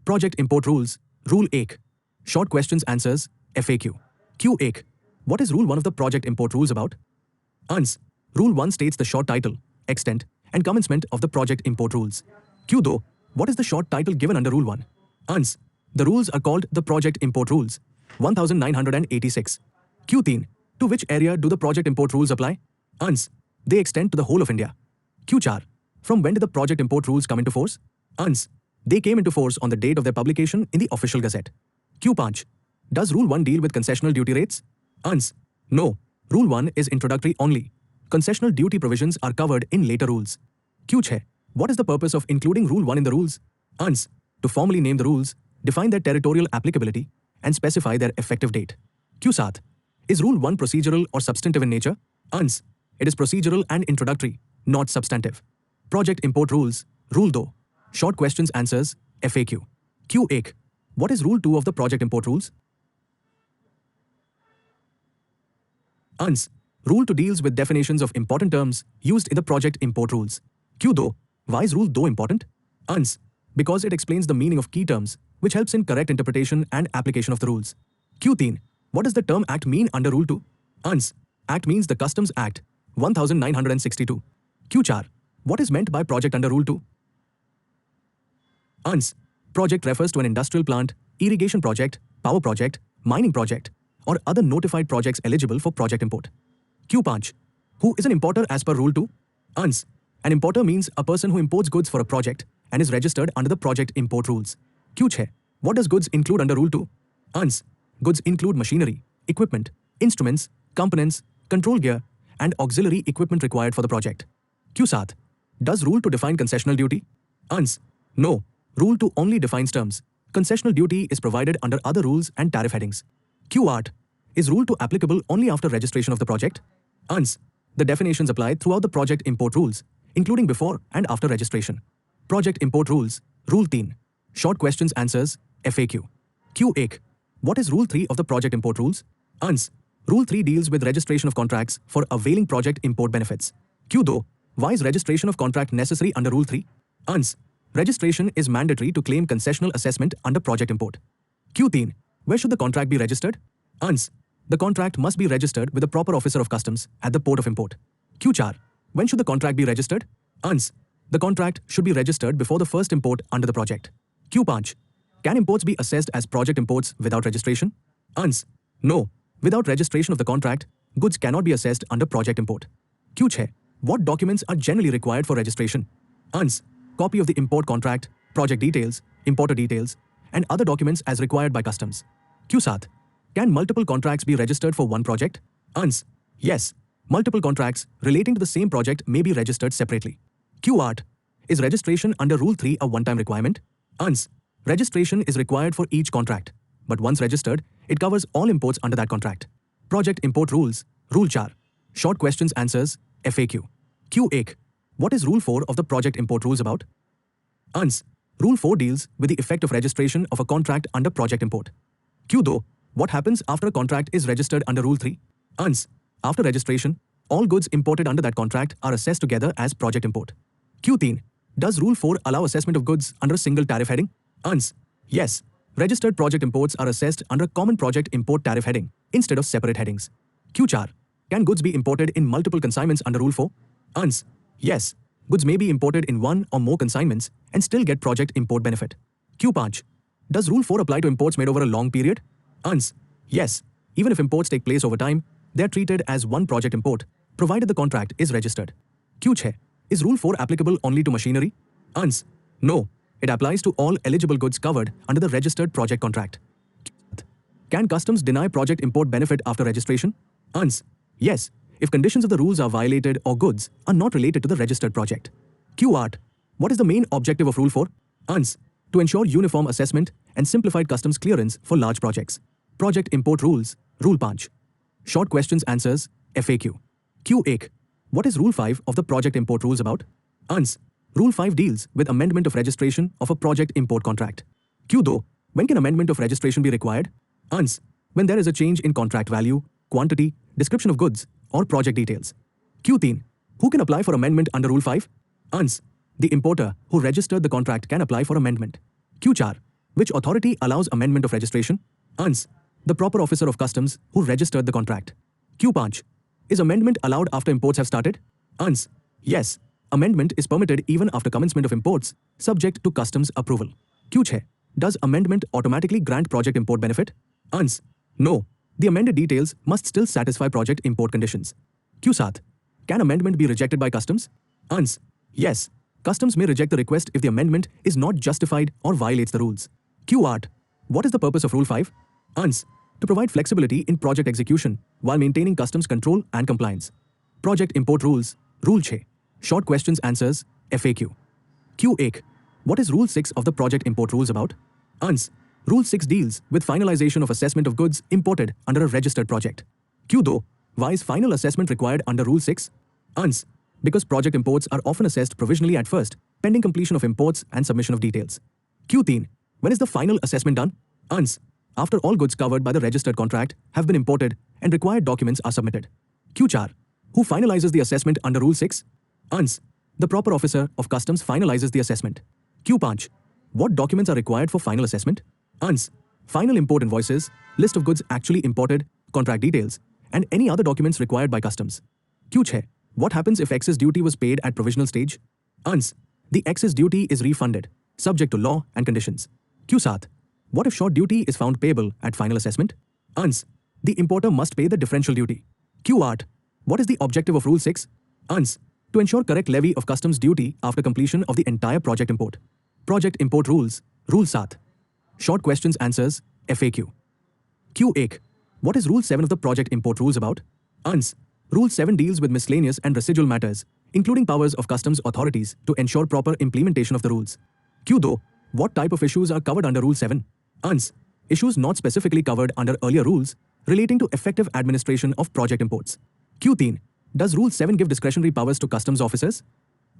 Project import rules. Rule 1. Short questions answers. FAQ. Q1. What is Rule 1 of the project import rules about? Ans. Rule 1 states the short title, extent, and commencement of the project import rules. Q2. What is the short title given under Rule 1? Ans. The rules are called the project import rules. 1986. Q3. To which area do the project import rules apply? Ans. They extend to the whole of India. Q4. From when did the project import rules come into force? Ans. They came into force on the date of their publication in the official gazette. Q5. Does Rule 1 deal with concessional duty rates? Ans. No. Rule 1 is introductory only. Concessional duty provisions are covered in later rules. Q6. What is the purpose of including Rule 1 in the rules? Ans. To formally name the rules, define their territorial applicability, and specify their effective date. Q7. Is Rule 1 procedural or substantive in nature? Ans. It is procedural and introductory, not substantive. Project import rules. Rule 2. Short questions answers. FAQ. Q1. What is Rule 2 of the project import rules? Ans. Rule 2 deals with definitions of important terms used in the project import rules. Q2. Why is Rule 2 important? Ans. Because it explains the meaning of key terms, which helps in correct interpretation and application of the rules. Q3. What does the term Act mean under Rule 2? Ans. Act means the Customs Act, 1962. Q4. What is meant by project under Rule 2? Ans. Project refers to an industrial plant, irrigation project, power project, mining project, or other notified projects eligible for project import. Q5. Who is an importer as per Rule 2? Ans. An importer means a person who imports goods for a project and is registered under the project import rules. Q6. What does goods include under Rule 2? Ans. Goods include machinery, equipment, instruments, components, control gear, and auxiliary equipment required for the project. Q7. Does Rule 2 define concessional duty? Ans. No. Rule 2 only defines terms. Concessional duty is provided under other rules and tariff headings. Q8. Is Rule 2 applicable only after registration of the project? Ans. The definitions apply throughout the project import rules, including before and after registration. Project import rules. Rule 3. Short questions answers. FAQ. Q1. What is Rule 3 of the project import rules? Ans. Rule 3 deals with registration of contracts for availing project import benefits. Q2. Why is registration of contract necessary under Rule 3? Ans. Registration is mandatory to claim concessional assessment under project import. Q3. Where should the contract be registered? Ans. The contract must be registered with the proper officer of customs at the port of import. Q4. When should the contract be registered? Ans. The contract should be registered before the first import under the project. Q5. Can imports be assessed as project imports without registration? Ans. No. Without registration of the contract, goods cannot be assessed under project import. Q6. What documents are generally required for registration? Ans. Copy of the import contract, project details, importer details, and other documents as required by customs. Q7. Can multiple contracts be registered for one project? Ans. Yes. Multiple contracts relating to the same project may be registered separately. Q8. Is registration under Rule 3 a one-time requirement? Ans. Registration is required for each contract, but once registered, it covers all imports under that contract. Project import rules. Rule 4. Short questions answers. FAQ. Q1. What is Rule 4 of the project import rules about? Ans. Rule 4 deals with the effect of registration of a contract under project import. Q2. What happens after a contract is registered under Rule 3? Ans. After registration, all goods imported under that contract are assessed together as project import. Q3. Does Rule 4 allow assessment of goods under a single tariff heading? Ans. Yes. Registered project imports are assessed under a common project import tariff heading instead of separate headings. Q4. Can goods be imported in multiple consignments under Rule 4? Ans. Yes. Goods may be imported in one or more consignments and still get project import benefit. Q5. Does Rule 4 apply to imports made over a long period? Ans. Yes. Even if imports take place over time, they are treated as one project import, provided the contract is registered. Q6. Is Rule 4 applicable only to machinery? Ans. No. It applies to all eligible goods covered under the registered project contract. Can customs deny project import benefit after registration? Ans. Yes. If conditions of the rules are violated or goods are not related to the registered project. Q8. What is the main objective of Rule 4? Ans. To ensure uniform assessment and simplified customs clearance for large projects. Project import rules. Rule 5. Short questions answers. FAQ. Q1. What is Rule 5 of the project import rules about? Ans. Rule 5 deals with amendment of registration of a project import contract. Q2. When can amendment of registration be required? Ans. When there is a change in contract value, quantity, description of goods, or project details. Q3. Who can apply for amendment under Rule 5? Ans. The importer who registered the contract can apply for amendment. Q4. Which authority allows amendment of registration? Ans. The proper officer of customs who registered the contract. Q5. Is amendment allowed after imports have started? Ans. Yes. Amendment is permitted even after commencement of imports, subject to customs approval. Q6. Does amendment automatically grant project import benefit? Ans. No. The amended details must still satisfy project import conditions. Q7. Can amendment be rejected by customs? Ans. Yes. Customs may reject the request if the amendment is not justified or violates the rules. Q8. What is the purpose of Rule 5? Ans. To provide flexibility in project execution while maintaining customs control and compliance. Project import rules. Rule 6. Short questions answers. FAQ. Q8. What is Rule 6 of the project import rules about? Ans. Rule 6 deals with finalization of assessment of goods imported under a registered project. Q2. Why is final assessment required under Rule 6? Ans. Because project imports are often assessed provisionally at first, pending completion of imports and submission of details. Q3. When is the final assessment done? Ans. After all goods covered by the registered contract have been imported and required documents are submitted. Q4. Who finalizes the assessment under Rule 6? Ans. The proper officer of customs finalizes the assessment. Q5. What documents are required for final assessment? Ans. Final import invoices, list of goods actually imported, contract details, and any other documents required by customs. Q6. What happens if excess duty was paid at provisional stage? Ans. The excess duty is refunded, subject to law and conditions. Q7. What if short duty is found payable at final assessment? Ans. The importer must pay the differential duty. Q8. What is the objective of Rule 6? Ans. To ensure correct levy of customs duty after completion of the entire project import. Project import rules. Rule 7. Short questions answers. FAQ. Q8. What is Rule 7 of the project import rules about? Ans. Rule 7 deals with miscellaneous and residual matters, including powers of customs authorities to ensure proper implementation of the rules. Q2. What type of issues are covered under Rule 7? Ans. Issues not specifically covered under earlier rules relating to effective administration of project imports. Q3. Does Rule 7 give discretionary powers to customs officers?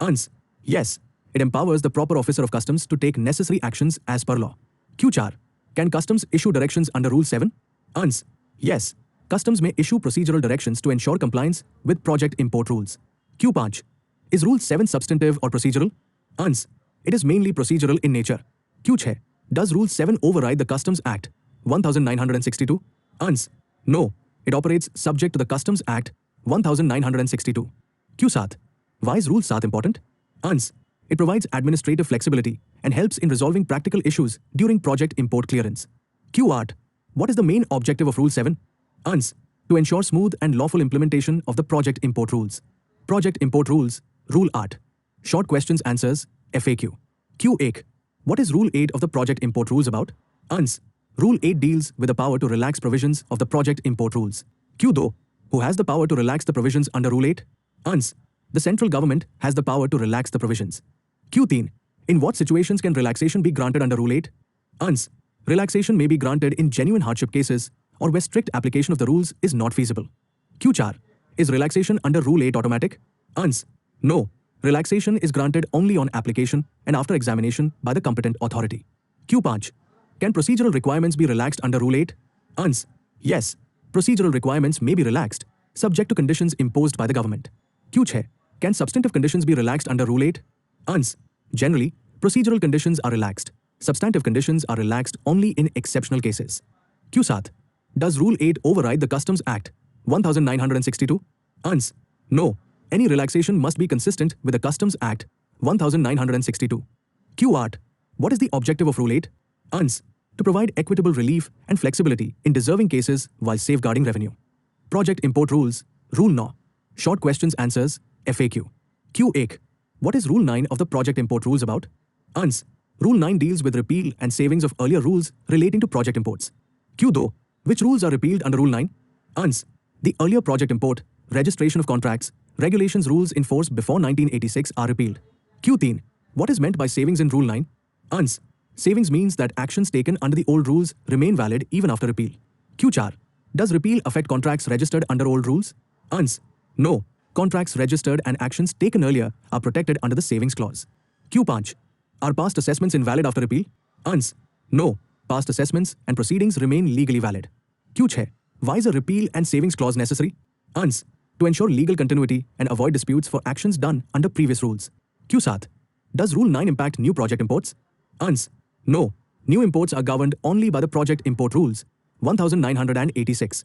Ans. Yes. It empowers the proper officer of customs to take necessary actions as per law. Q4. Can customs issue directions under Rule 7? Ans. Yes. Customs may issue procedural directions to ensure compliance with project import rules. Q5. Is Rule 7 substantive or procedural? Ans. It is mainly procedural in nature. Q6. Does Rule 7 override the Customs Act 1962? Ans. No. It operates subject to the Customs Act 1962. Q7. Why is Rule 7 important? Ans. It provides administrative flexibility and helps in resolving practical issues during project import clearance. Q8. What is the main objective of Rule 7? Ans. To ensure smooth and lawful implementation of the project import rules. Project import rules. Rule 8. Short questions answers. FAQ. Q8. What is Rule 8 of the project import rules about? Ans. Rule 8 deals with the power to relax provisions of the project import rules. Q2. Who has the power to relax the provisions under Rule 8? Ans. The central government has the power to relax the provisions. Q3. In what situations can relaxation be granted under Rule 8? Ans. Relaxation may be granted in genuine hardship cases or where strict application of the rules is not feasible. Q4. Is relaxation under Rule 8 automatic? Ans. No. Relaxation is granted only on application and after examination by the competent authority. Q5. Can procedural requirements be relaxed under Rule 8? Ans. Yes. Procedural requirements may be relaxed, subject to conditions imposed by the government. Q6. Can substantive conditions be relaxed under Rule 8? Ans. Generally, procedural conditions are relaxed. Substantive conditions are relaxed only in exceptional cases. Q7. Does Rule 8 override the Customs Act 1962? Ans. No. Any relaxation must be consistent with the Customs Act 1962. Q8. What is the objective of Rule 8? Ans. To provide equitable relief and flexibility in deserving cases while safeguarding revenue. Project import rules. Rule 9. Short questions answers. FAQ. Q8. What is Rule 9 of the project import rules about? Ans. Rule 9 deals with repeal and savings of earlier rules relating to project imports. Q2. Which rules are repealed under Rule 9? Ans. The earlier project import, registration of contracts, regulations rules in force before 1986 are repealed. Q3. What is meant by savings in Rule 9? Ans. Savings means that actions taken under the old rules remain valid even after repeal. Q4. Does repeal affect contracts registered under old rules? Ans. No. Contracts registered and actions taken earlier are protected under the savings clause. Q5. Are past assessments invalid after repeal? Ans. No. Past assessments and proceedings remain legally valid. Q6. Why is a repeal and savings clause necessary? Ans. To ensure legal continuity and avoid disputes for actions done under previous rules. Q7. Does Rule 9 impact new project imports? Ans. No. New imports are governed only by the Project Import Rules 1986.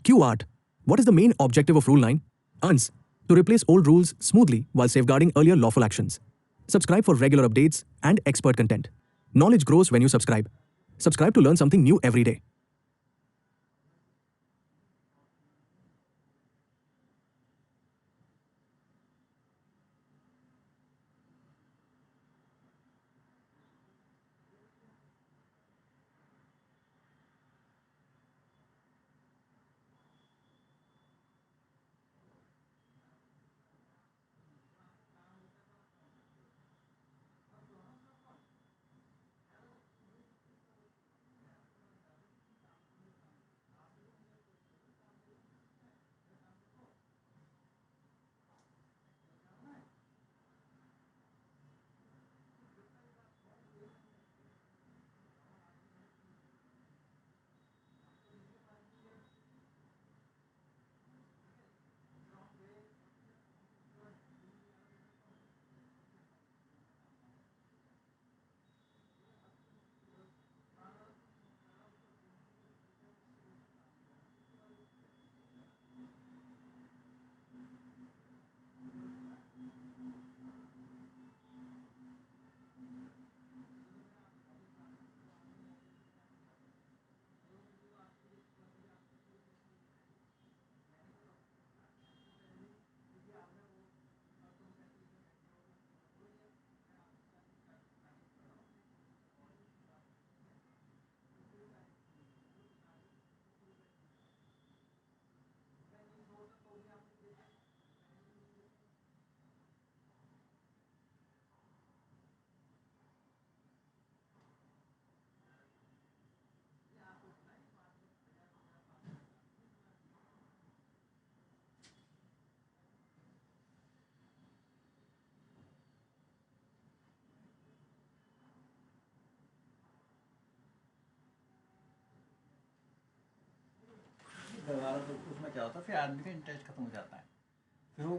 QArt. What is the main objective of Rule 9? UNS. To replace old rules smoothly while safeguarding earlier lawful actions. Subscribe for regular updates and expert content. Knowledge grows when you subscribe. Subscribe to learn something new every day. दोबारा तो उसमें क्या होता है, फिर आदमी का interest खत्म हो जाता है, फिर वो